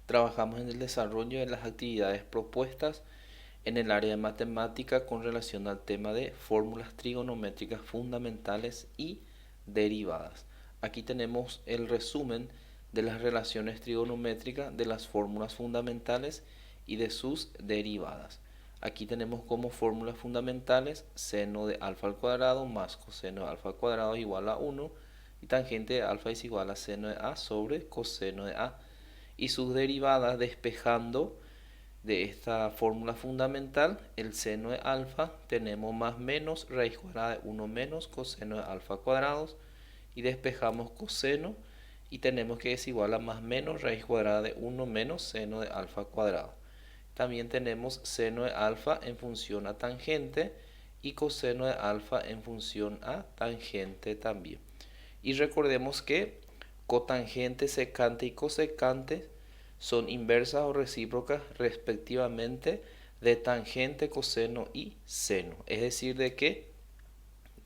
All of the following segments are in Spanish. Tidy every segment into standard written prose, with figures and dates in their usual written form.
Trabajamos en el desarrollo de las actividades propuestas en el área de matemática con relación al tema de fórmulas trigonométricas fundamentales y derivadas. Aquí tenemos el resumen de las relaciones trigonométricas de las fórmulas fundamentales y de sus derivadas. Aquí tenemos como fórmulas fundamentales seno de alfa al cuadrado más coseno de alfa al cuadrado es igual a 1 y tangente de alfa es igual a seno de a sobre coseno de a. Y sus derivadas despejando de esta fórmula fundamental, el seno de alfa, tenemos más menos raíz cuadrada de 1 menos coseno de alfa cuadrados y despejamos coseno y tenemos que es igual a más menos raíz cuadrada de 1 menos seno de alfa cuadrado. También tenemos seno de alfa en función a tangente y coseno de alfa en función a tangente también. Y recordemos que cotangente, secante y cosecante son inversas o recíprocas respectivamente de tangente, coseno y seno. Es decir, de que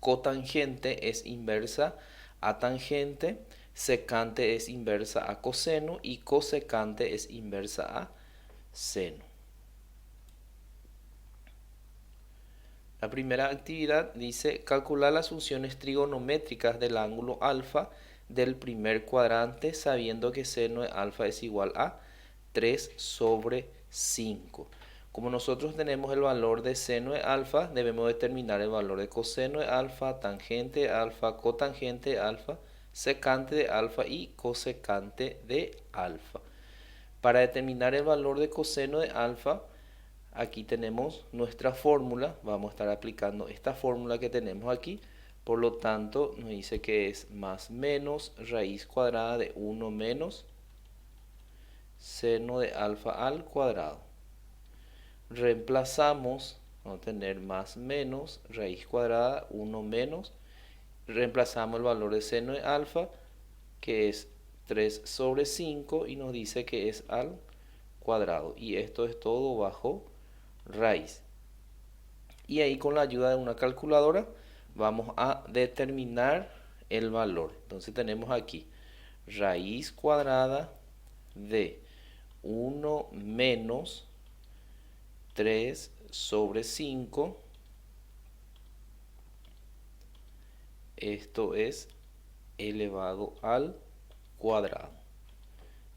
cotangente es inversa a tangente, secante es inversa a coseno y cosecante es inversa a seno. La primera actividad dice calcular las funciones trigonométricas del ángulo alfa del primer cuadrante sabiendo que seno de alfa es igual a 3 sobre 5. Como nosotros tenemos el valor de seno de alfa, debemos determinar el valor de coseno de alfa, tangente de alfa, cotangente de alfa, secante de alfa y cosecante de alfa. Para determinar el valor de coseno de alfa, aquí tenemos nuestra fórmula. Vamos a estar aplicando esta fórmula que tenemos aquí. Por lo tanto, nos dice que es más menos raíz cuadrada de 1 menos seno de alfa al cuadrado. Reemplazamos, vamos a tener más menos raíz cuadrada 1 menos. Reemplazamos el valor de seno de alfa, que es 3 sobre 5, y nos dice que es al cuadrado. Y esto es todo bajo raíz. Y ahí con la ayuda de una calculadora vamos a determinar el valor. Entonces tenemos aquí raíz cuadrada de 1 menos 3 sobre 5. Esto es elevado al cuadrado.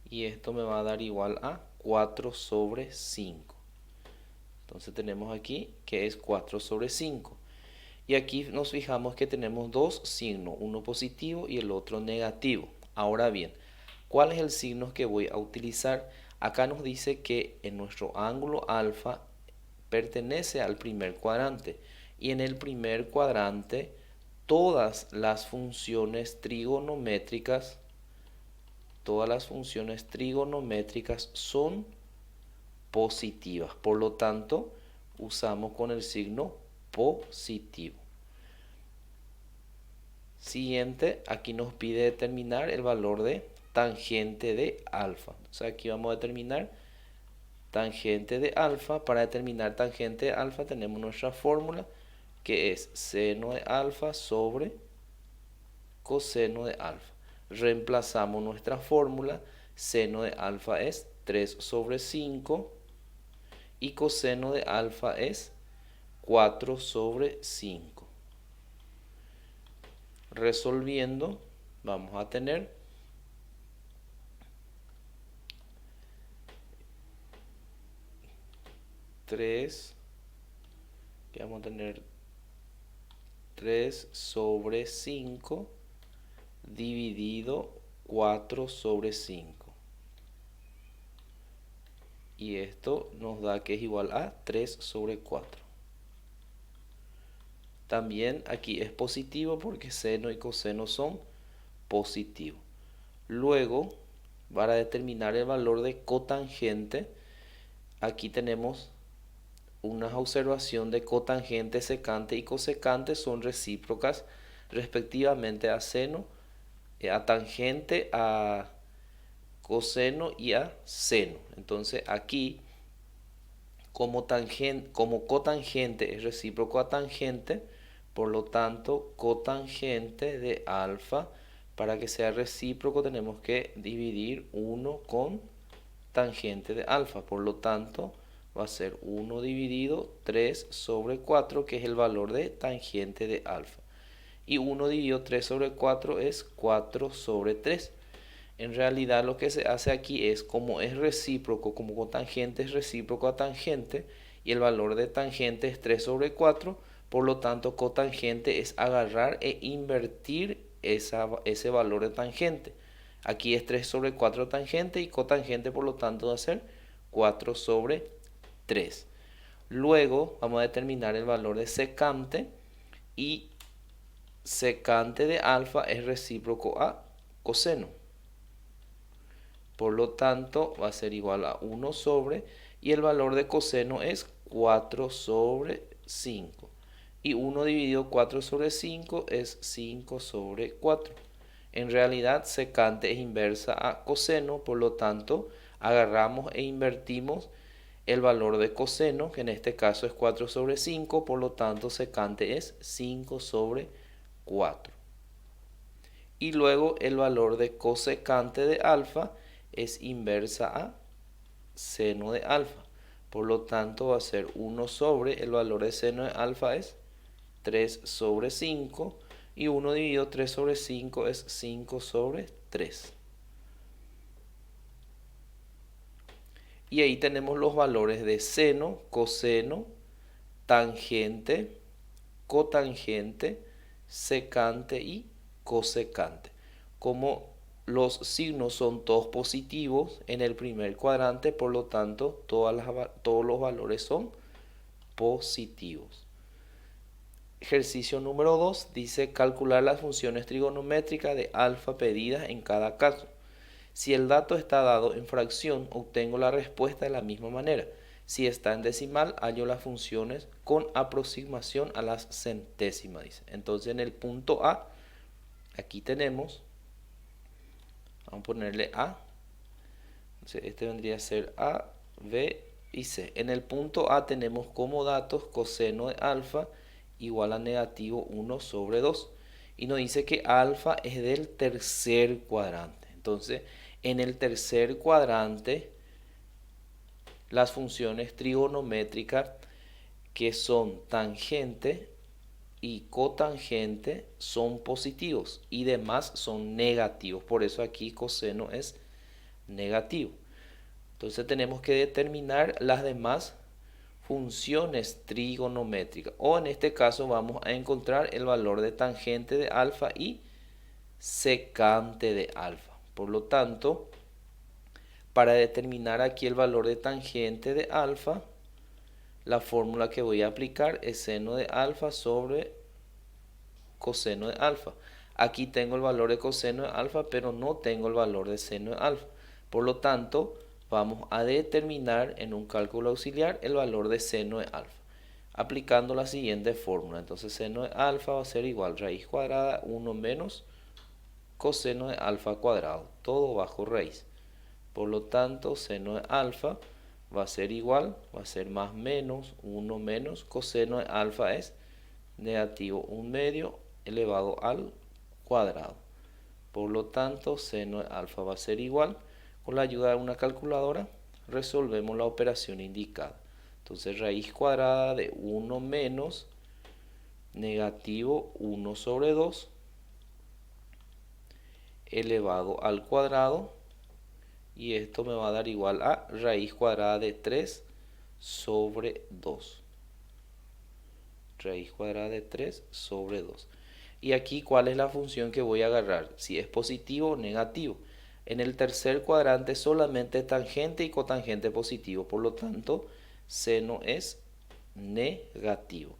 Y esto me va a dar igual a 4 sobre 5. Entonces tenemos aquí que es 4 sobre 5. Y aquí nos fijamos que tenemos dos signos, uno positivo y el otro negativo. Ahora bien, ¿cuál es el signo que voy a utilizar? Acá nos dice que en nuestro ángulo alfa pertenece al primer cuadrante. Y en el primer cuadrante todas las funciones trigonométricas, son positivas. Por lo tanto, usamos con el signo positivo. Siguiente, aquí nos pide determinar el valor de tangente de alfa. O sea, aquí vamos a determinar tangente de alfa. Para determinar tangente de alfa tenemos nuestra fórmula, que es seno de alfa sobre coseno de alfa. Reemplazamos nuestra fórmula, seno de alfa es 3 sobre 5 y coseno de alfa es 4 sobre 5. Resolviendo, vamos a tener que vamos a tener 3 sobre 5 dividido 4 sobre 5. Y esto nos da que es igual a 3 sobre 4. También aquí es positivo porque seno y coseno son positivos. Luego, para determinar el valor de cotangente, aquí tenemos una observación de cotangente, secante y cosecante son recíprocas respectivamente a seno, a tangente, a coseno y a seno. Entonces aquí, como cotangente es recíproco a tangente, por lo tanto cotangente de alfa, para que sea recíproco tenemos que dividir 1 con tangente de alfa. Por lo tanto, va a ser 1 dividido 3 sobre 4, que es el valor de tangente de alfa. Y 1 dividido 3 sobre 4 es 4 sobre 3. En realidad lo que se hace aquí es, como es recíproco, como cotangente es recíproco a tangente, y el valor de tangente es 3 sobre 4, por lo tanto cotangente es agarrar e invertir ese valor de tangente. Aquí es 3 sobre 4 tangente y cotangente por lo tanto va a ser 4 sobre 3. Luego vamos a determinar el valor de secante, y secante de alfa es recíproco a coseno. Por lo tanto va a ser igual a 1 sobre, y el valor de coseno es 4 sobre 5. Y 1 dividido 4 sobre 5 es 5 sobre 4. En realidad secante es inversa a coseno, por lo tanto agarramos e invertimos el valor de coseno, que en este caso es 4 sobre 5, por lo tanto secante es 5 sobre 4. Y luego el valor de cosecante de alfa es inversa a seno de alfa. Por lo tanto va a ser 1 sobre, el valor de seno de alfa es 3 sobre 5. Y 1 dividido 3 sobre 5 es 5 sobre 3. Y ahí tenemos los valores de seno, coseno, tangente, cotangente, secante y cosecante. Como los signos son todos positivos en el primer cuadrante, por lo tanto todos los valores son positivos. Ejercicio número 2 dice calcular las funciones trigonométricas de alfa pedidas en cada caso. Si el dato está dado en fracción, obtengo la respuesta de la misma manera. Si está en decimal, hallo las funciones con aproximación a las centésimas, dice. Entonces en el punto A, aquí tenemos, vamos a ponerle A. Entonces este vendría a ser A, B y C. En el punto A tenemos como datos coseno de alfa igual a negativo 1 sobre 2. Y nos dice que alfa es del tercer cuadrante. Entonces, en el tercer cuadrante, las funciones trigonométricas que son tangente y cotangente son positivos y demás son negativos. Por eso aquí coseno es negativo. Entonces tenemos que determinar las demás funciones trigonométricas, o en este caso vamos a encontrar el valor de tangente de alfa y secante de alfa. Por lo tanto, para determinar aquí el valor de tangente de alfa, la fórmula que voy a aplicar es seno de alfa sobre coseno de alfa. Aquí tengo el valor de coseno de alfa, pero no tengo el valor de seno de alfa. Por lo tanto, vamos a determinar en un cálculo auxiliar el valor de seno de alfa, aplicando la siguiente fórmula. Entonces seno de alfa va a ser igual raíz cuadrada 1 menos coseno de alfa cuadrado, todo bajo raíz. Por lo tanto, seno de alfa va a ser igual, va a ser más menos 1 menos coseno de alfa es negativo 1 medio elevado al cuadrado. Por lo tanto, seno de alfa va a ser igual. Con la ayuda de una calculadora resolvemos la operación indicada. Entonces raíz cuadrada de 1 menos negativo 1 sobre 2 elevado al cuadrado, y esto me va a dar igual a raíz cuadrada de 3 sobre 2. Raíz cuadrada de 3 sobre 2. Y aquí, ¿cuál es la función que voy a agarrar? Si es positivo o negativo. En el tercer cuadrante solamente tangente y cotangente positivo. Por lo tanto, seno es negativo.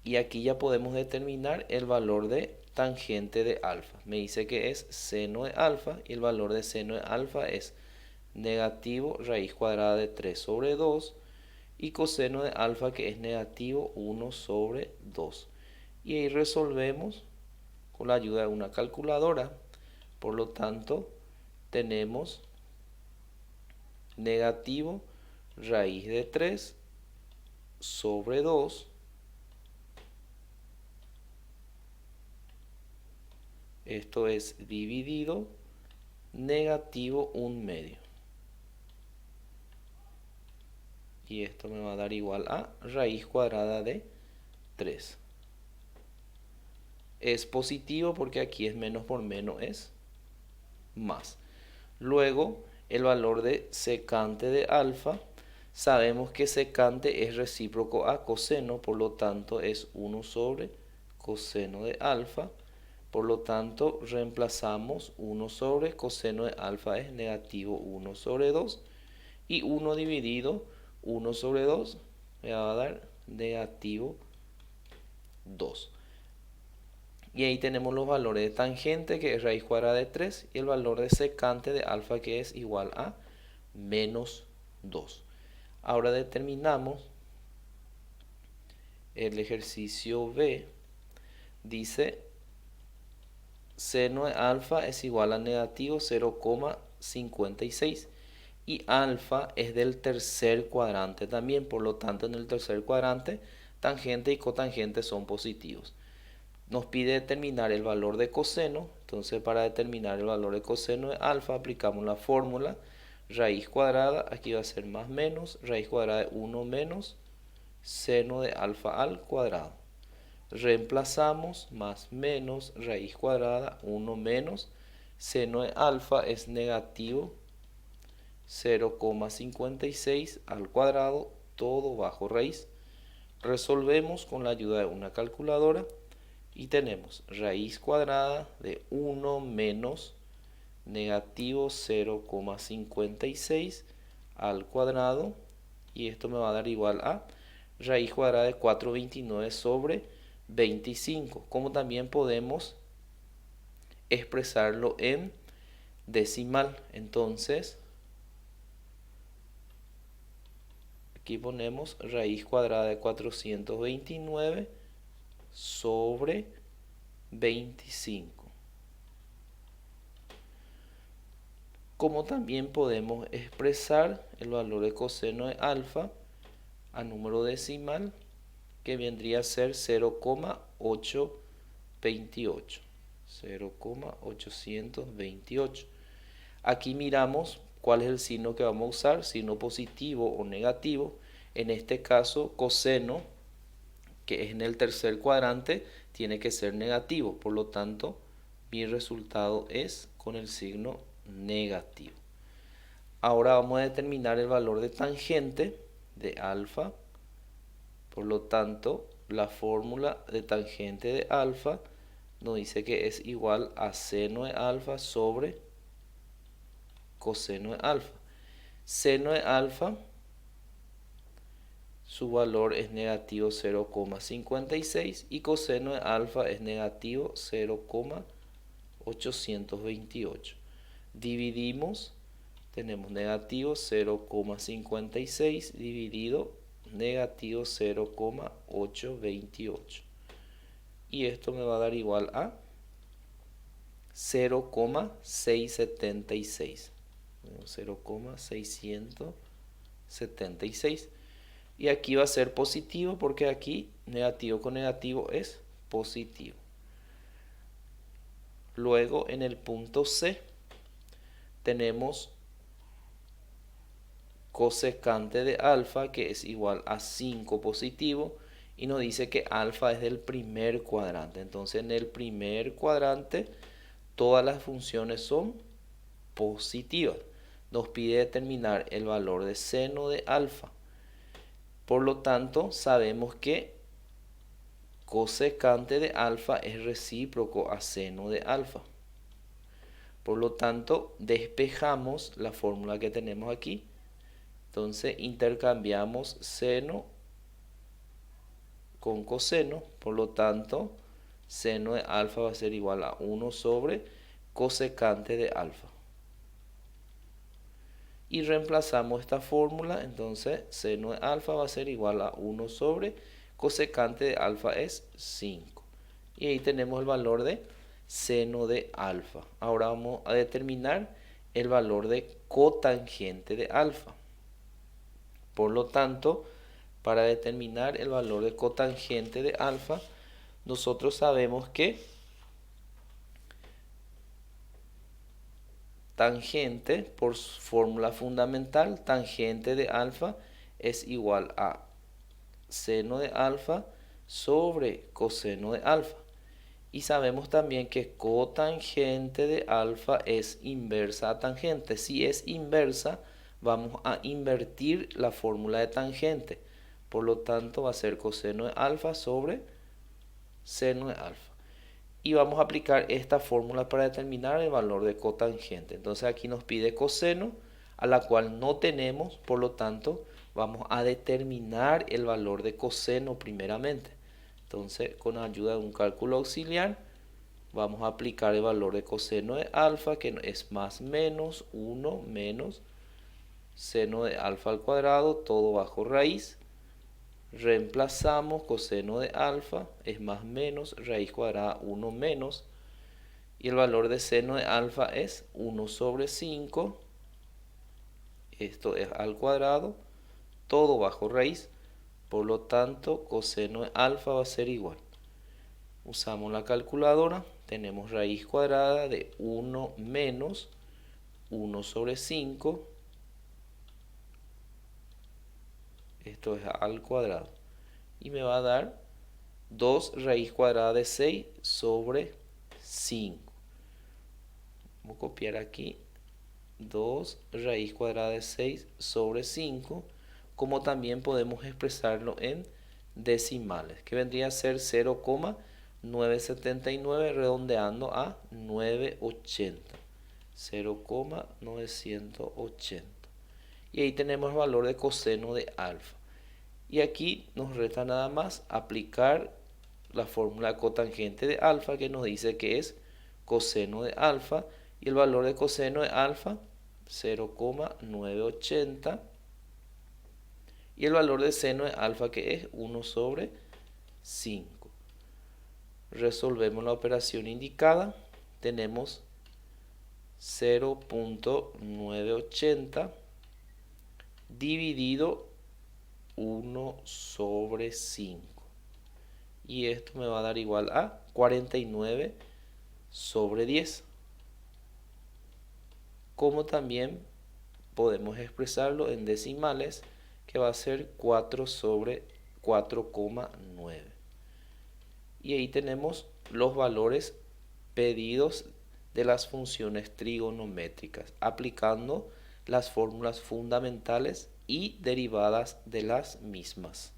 Y aquí ya podemos determinar el valor de tangente de alfa. Me dice que es seno de alfa, y el valor de seno de alfa es negativo raíz cuadrada de 3 sobre 2, y coseno de alfa, que es negativo 1 sobre 2. Y ahí resolvemos con la ayuda de una calculadora. Por lo tanto, tenemos negativo raíz de 3 sobre 2. Esto es dividido negativo 1/2. Y esto me va a dar igual a raíz cuadrada de 3. Es positivo porque aquí es menos por menos es más. Luego, el valor de secante de alfa, sabemos que secante es recíproco a coseno, por lo tanto es 1 sobre coseno de alfa. Por lo tanto, reemplazamos 1 sobre coseno de alfa es negativo 1 sobre 2. Y 1 dividido 1 sobre 2 me va a dar negativo 2. Y ahí tenemos los valores de tangente, que es raíz cuadrada de 3, y el valor de secante de alfa, que es igual a menos 2. Ahora determinamos el ejercicio B. Dice, seno de alfa es igual a negativo 0,56. Y alfa es del tercer cuadrante también. Por lo tanto, en el tercer cuadrante, tangente y cotangente son positivos. Nos pide determinar el valor de coseno. Entonces, para determinar el valor de coseno de alfa, aplicamos la fórmula raíz cuadrada. Aquí va a ser más menos raíz cuadrada de 1 menos seno de alfa al cuadrado. Reemplazamos más menos raíz cuadrada 1 menos seno de alfa es negativo 0,56 al cuadrado, todo bajo raíz. Resolvemos con la ayuda de una calculadora. Y tenemos raíz cuadrada de 1 menos negativo 0,56 al cuadrado. Y esto me va a dar igual a raíz cuadrada de 429 sobre 25. Como también podemos expresarlo en decimal. Entonces, aquí ponemos raíz cuadrada de 429 sobre 25. Como también podemos expresar el valor de coseno de alfa a número decimal, que vendría a ser 0,828. 0,828. Aquí miramos cuál es el signo que vamos a usar, signo positivo o negativo. En este caso, coseno, que es en el tercer cuadrante, tiene que ser negativo. Por lo tanto, mi resultado es con el signo negativo. Ahora vamos a determinar el valor de tangente de alfa. Por lo tanto, la fórmula de tangente de alfa nos dice que es igual a seno de alfa sobre coseno de alfa. Seno de alfa, su valor es negativo 0,56 y coseno de alfa es negativo 0,828. Dividimos, tenemos negativo 0,56 dividido negativo 0,828. Y esto me va a dar igual a 0,676. 0,676. Y aquí va a ser positivo porque aquí negativo con negativo es positivo. Luego en el punto C tenemos cosecante de alfa, que es igual a 5 positivo, y nos dice que alfa es del primer cuadrante. Entonces en el primer cuadrante todas las funciones son positivas. Nos pide determinar el valor de seno de alfa. Por lo tanto, sabemos que cosecante de alfa es recíproco a seno de alfa. Por lo tanto, despejamos la fórmula que tenemos aquí. Entonces, intercambiamos seno con coseno. Por lo tanto, seno de alfa va a ser igual a 1 sobre cosecante de alfa. Y reemplazamos esta fórmula. Entonces, seno de alfa va a ser igual a 1 sobre cosecante de alfa es 5. Y ahí tenemos el valor de seno de alfa. Ahora vamos a determinar el valor de cotangente de alfa. Por lo tanto, para determinar el valor de cotangente de alfa, nosotros sabemos que tangente, por fórmula fundamental, tangente de alfa es igual a seno de alfa sobre coseno de alfa. Y sabemos también que cotangente de alfa es inversa a tangente. Si es inversa, vamos a invertir la fórmula de tangente. Por lo tanto, va a ser coseno de alfa sobre seno de alfa. Y vamos a aplicar esta fórmula para determinar el valor de cotangente. Entonces aquí nos pide coseno, a la cual no tenemos, por lo tanto, vamos a determinar el valor de coseno primeramente. Entonces, con ayuda de un cálculo auxiliar, vamos a aplicar el valor de coseno de alfa, que es más menos 1 menos seno de alfa al cuadrado, todo bajo raíz. Reemplazamos coseno de alfa, es más menos raíz cuadrada 1 menos. Y el valor de seno de alfa es 1 sobre 5. Esto es al cuadrado, todo bajo raíz. Por lo tanto, coseno de alfa va a ser igual. Usamos la calculadora, tenemos raíz cuadrada de 1 menos 1 sobre 5. Esto es al cuadrado. Y me va a dar 2 raíz cuadrada de 6 sobre 5. Vamos a copiar aquí 2 raíz cuadrada de 6 sobre 5. Como también podemos expresarlo en decimales, que vendría a ser 0,979 redondeando a 980. 0,980. Y ahí tenemos el valor de coseno de alfa. Y aquí nos resta nada más aplicar la fórmula cotangente de alfa, que nos dice que es coseno de alfa. Y el valor de coseno de alfa, 0,980. Y el valor de seno de alfa, que es 1 sobre 5. Resolvemos la operación indicada. Tenemos 0,980 dividido 1 sobre 5. Y esto me va a dar igual a 49 sobre 10. Como también podemos expresarlo en decimales, que va a ser 4 sobre 4,9. Y ahí tenemos los valores pedidos de las funciones trigonométricas, aplicando las fórmulas fundamentales y derivadas de las mismas.